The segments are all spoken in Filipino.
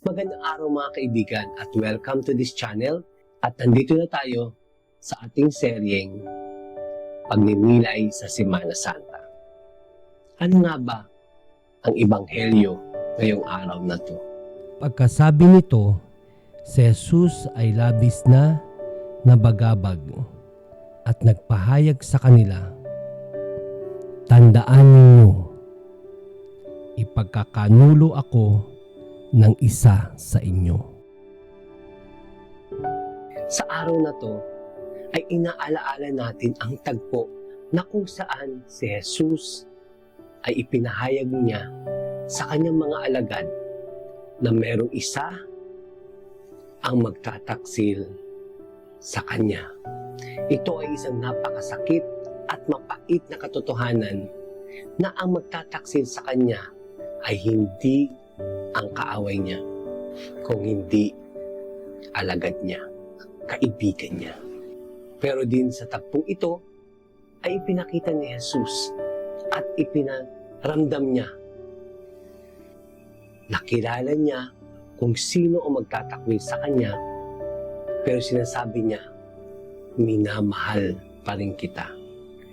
Magandang araw mga kaibigan at welcome to this channel at nandito na tayo sa ating seryeng Pagninilay sa Semana Santa. Ano nga ba ang Ebanghelyo ngayong araw na to? Pagkasabi nito, si Jesus ay labis na nabagabag at nagpahayag sa kanila, "Tandaan ninyo, ipagkakanulo ako ng isa sa inyo." Sa araw na to ay inaalaala natin ang tagpo na kung saan si Jesus ay ipinahayag niya sa kanyang mga alagad na merong isa ang magtataksil sa kanya. Ito ay isang napakasakit at mapait na katotohanan na ang magtataksil sa kanya ay hindi ang kaaway niya, kung hindi alagad niya, kaibigan niya. Pero din sa tagpong ito ay ipinakita ni Jesus at ipinaramdam niya. Nakilala niya kung sino ang magtatakwil sa kanya, pero sinasabi niya, minamahal pa rin kita.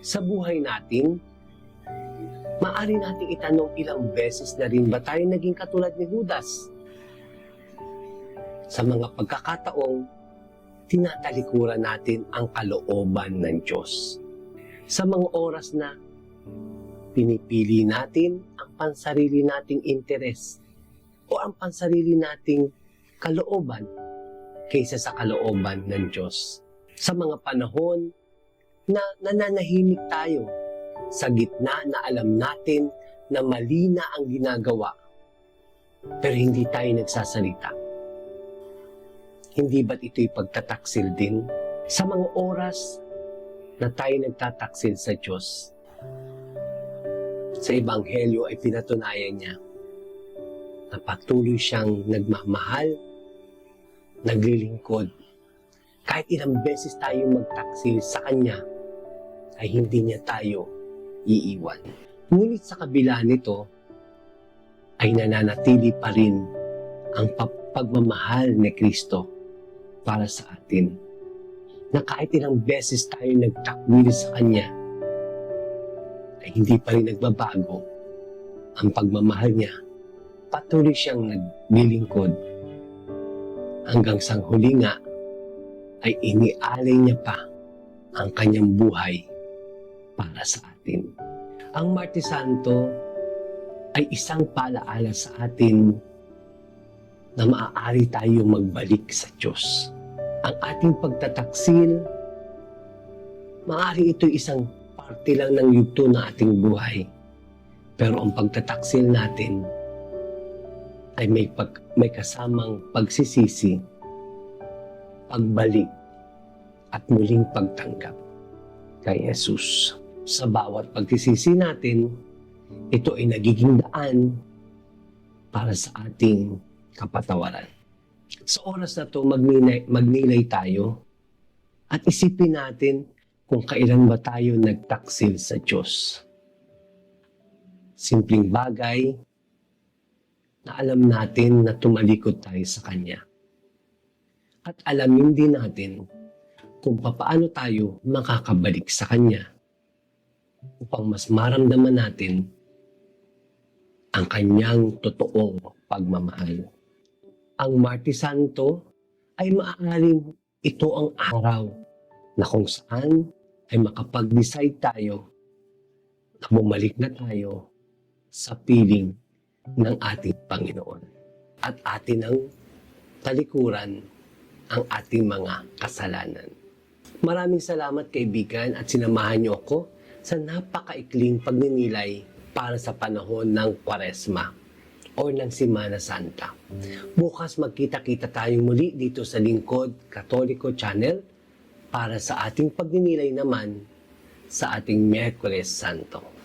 Sa buhay natin, maaari nating itanong ilang beses na rin ba tayo naging katulad ni Judas? Sa mga pagkakataong tinatalikuran natin ang kalooban ng Diyos. Sa mga oras na pinipili natin ang pansarili nating interes o ang pansarili nating kalooban kaysa sa kalooban ng Diyos. Sa mga panahon na nananahimik tayo sa gitna na alam natin na mali na ang ginagawa, pero hindi tayo nagsasalita. Hindi ba't ito'y pagtataksil din? Sa mga oras na tayo nagtataksil sa Diyos, sa Ebanghelyo ay pinatunayan niya na patuloy siyang nagmamahal, naglilingkod. Kahit ilang beses tayo magtaksil sa Kanya, ay hindi niya tayo iiwan. Ngunit sa kabila nito, ay nananatili pa rin ang pagmamahal ni Kristo para sa atin. Na kahit ilang beses tayo nagtakwil sa Kanya, ay hindi pa rin nagbabago ang pagmamahal niya. Patuloy siyang naglilingkod hanggang sa huli nga ay inialay niya pa ang kanyang buhay para sa atin. Ang Martes Santo ay isang paalaala sa atin na maaari tayo magbalik sa Diyos. Ang ating pagtataksil, maaari ito isang parte lang ng yugto ng ating buhay. Pero ang pagtataksil natin ay may kasamang pagsisisi, pagbalik, at muling pagtanggap kay Jesus. Sa bawat pagsisisi natin, ito ay nagiging daan para sa ating kapatawaran. Sa oras na ito, magnilay tayo at isipin natin kung kailan ba tayo nagtaksil sa Diyos. Simpleng bagay na alam natin na tumalikod tayo sa Kanya. At alamin din natin kung papaano tayo makakabalik sa Kanya upang mas maramdaman natin ang Kanyang totoong pagmamahal. Ang Martes Santo ay maaaring ito ang araw na kung saan ay makapag-decide tayo na bumalik na tayo sa piling ng ating Panginoon at atin ang talikuran ang ating mga kasalanan. Maraming salamat kaibigan at sinamahan niyo ako sa napakaikling pagninilay para sa panahon ng Kwaresma o ng Semana Santa. Bukas magkita-kita tayong muli dito sa Lingkod Katoliko Channel para sa ating pagninilay naman sa ating Miyerkules Santo.